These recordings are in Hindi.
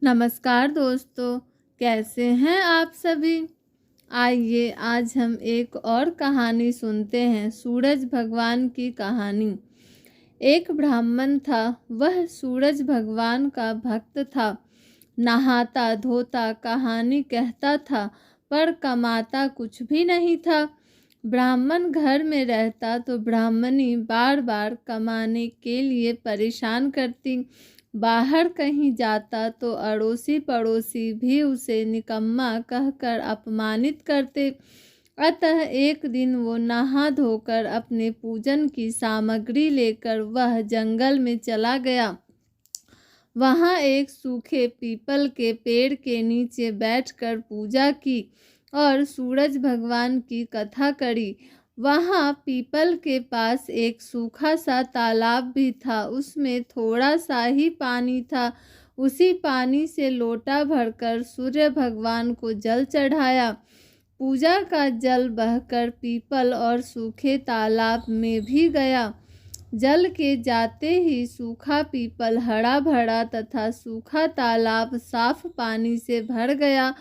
नमस्कार दोस्तों, कैसे हैं आप सभी। आइए आज हम एक और कहानी सुनते हैं। सूरज भगवान की कहानी। एक ब्राह्मण था, वह सूरज भगवान का भक्त था। नहाता धोता कहानी कहता था, पर कमाता कुछ भी नहीं था। ब्राह्मण घर में रहता तो ब्राह्मणी बार बार कमाने के लिए परेशान करती। बाहर कहीं जाता तो अड़ोसी पड़ोसी भी उसे निकम्मा कहकर अपमानित करते। अतः एक दिन वो नहा धोकर अपने पूजन की सामग्री लेकर वह जंगल में चला गया। वहाँ एक सूखे पीपल के पेड़ के नीचे बैठकर पूजा की और सूरज भगवान की कथा करी। वहाँ पीपल के पास एक सूखा सा तालाब भी था, उसमें थोड़ा सा ही पानी था। उसी पानी से लोटा भरकर सूर्य भगवान को जल चढ़ाया। पूजा का जल बहकर पीपल और सूखे तालाब में भी गया। जल के जाते ही सूखा पीपल हरा भरा तथा सूखा तालाब साफ पानी से भर गया।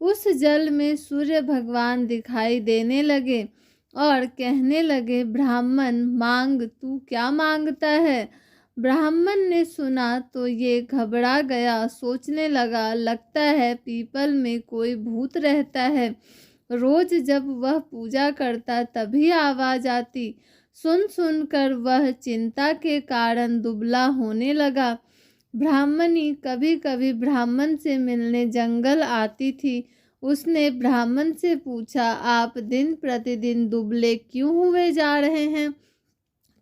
उस जल में सूर्य भगवान दिखाई देने लगे और कहने लगे, ब्राह्मण मांग, तू क्या मांगता है। ब्राह्मण ने सुना तो ये घबरा गया, सोचने लगा, लगता है पीपल में कोई भूत रहता है। रोज जब वह पूजा करता तभी आवाज आती। सुन सुनकर वह चिंता के कारण दुबला होने लगा। ब्राह्मणी कभी कभी ब्राह्मण से मिलने जंगल आती थी। उसने ब्राह्मण से पूछा, आप दिन प्रतिदिन दुबले क्यों हुए जा रहे हैं।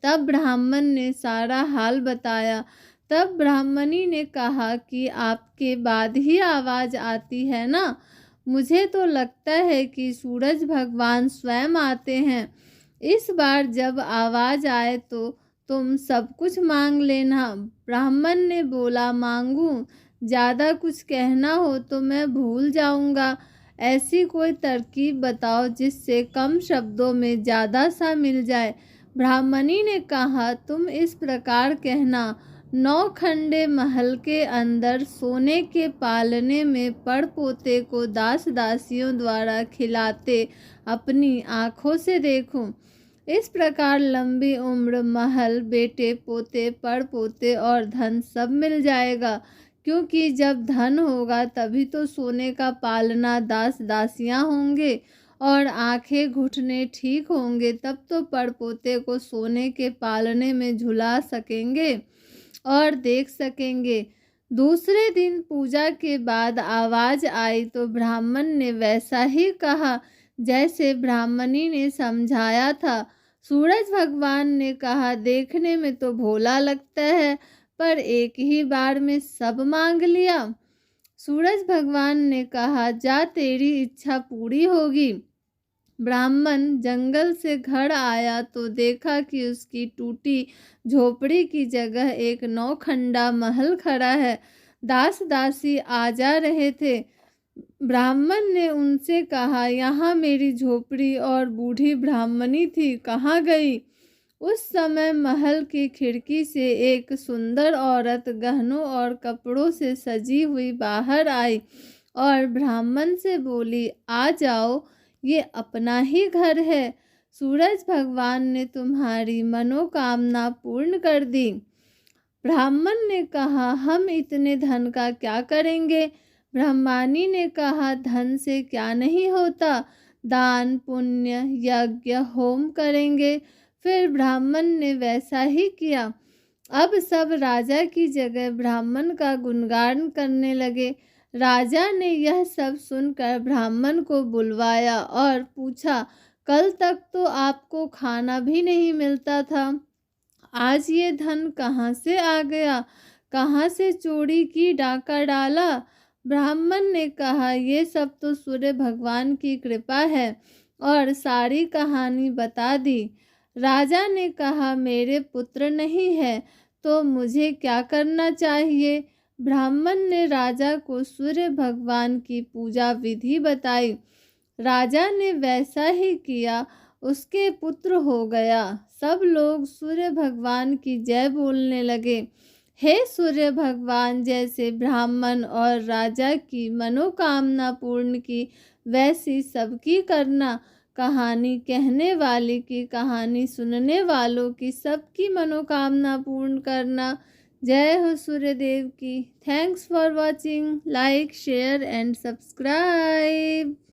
तब ब्राह्मण ने सारा हाल बताया। तब ब्राह्मणी ने कहा कि आपके बाद ही आवाज़ आती है ना। मुझे तो लगता है कि सूरज भगवान स्वयं आते हैं। इस बार जब आवाज़ आए तो तुम सब कुछ मांग लेना। ब्राह्मण ने बोला, मांगूं? ज़्यादा कुछ कहना हो तो मैं भूल जाऊंगा। ऐसी कोई तरकीब बताओ जिससे कम शब्दों में ज़्यादा सा मिल जाए। ब्राह्मणी ने कहा, तुम इस प्रकार कहना, 9 खंडे महल के अंदर सोने के पालने में पड़पोते को दास दासियों द्वारा खिलाते अपनी आँखों से देखूं। इस प्रकार लंबी उम्र, महल, बेटे पोते, पड़पोते और धन सब मिल जाएगा। क्योंकि जब धन होगा तभी तो सोने का पालना, दास दासियां होंगे और आंखें घुटने ठीक होंगे, तब तो पड़पोते को सोने के पालने में झुला सकेंगे और देख सकेंगे। दूसरे दिन पूजा के बाद आवाज आई तो ब्राह्मण ने वैसा ही कहा जैसे ब्राह्मणी ने समझाया था। सूरज भगवान ने कहा, देखने में तो भोला लगता है, पर एक ही बार में सब मांग लिया। सूरज भगवान ने कहा, जा तेरी इच्छा पूरी होगी। ब्राह्मण जंगल से घर आया तो देखा कि उसकी टूटी झोपड़ी की जगह एक 9 खंडा महल खड़ा है। दास दासी आ जा रहे थे। ब्राह्मण ने उनसे कहा, यहाँ मेरी झोपड़ी और बूढ़ी ब्राह्मणी थी, कहाँ गई। उस समय महल की खिड़की से एक सुंदर औरत गहनों और कपड़ों से सजी हुई बाहर आई और ब्राह्मण से बोली, आ जाओ, ये अपना ही घर है। सूरज भगवान ने तुम्हारी मनोकामना पूर्ण कर दी। ब्राह्मण ने कहा, हम इतने धन का क्या करेंगे। ब्रह्मानी ने कहा, धन से क्या नहीं होता, दान पुण्य यज्ञ होम करेंगे। फिर ब्राह्मण ने वैसा ही किया। अब सब राजा की जगह ब्राह्मण का गुणगान करने लगे। राजा ने यह सब सुनकर ब्राह्मण को बुलवाया और पूछा, कल तक तो आपको खाना भी नहीं मिलता था, आज ये धन कहाँ से आ गया, कहाँ से चोरी की, डाका डाला। ब्राह्मण ने कहा, ये सब तो सूर्य भगवान की कृपा है, और सारी कहानी बता दी। राजा ने कहा, मेरे पुत्र नहीं है तो मुझे क्या करना चाहिए। ब्राह्मण ने राजा को सूर्य भगवान की पूजा विधि बताई। राजा ने वैसा ही किया, उसके पुत्र हो गया। सब लोग सूर्य भगवान की जय बोलने लगे। हे सूर्य भगवान, जैसे ब्राह्मण और राजा की मनोकामना पूर्ण की, वैसी सबकी करना। कहानी कहने वाले की, कहानी सुनने वालों की, सबकी मनोकामना पूर्ण करना। जय हो सूर्यदेव की। Thanks for watching. Like, share and subscribe.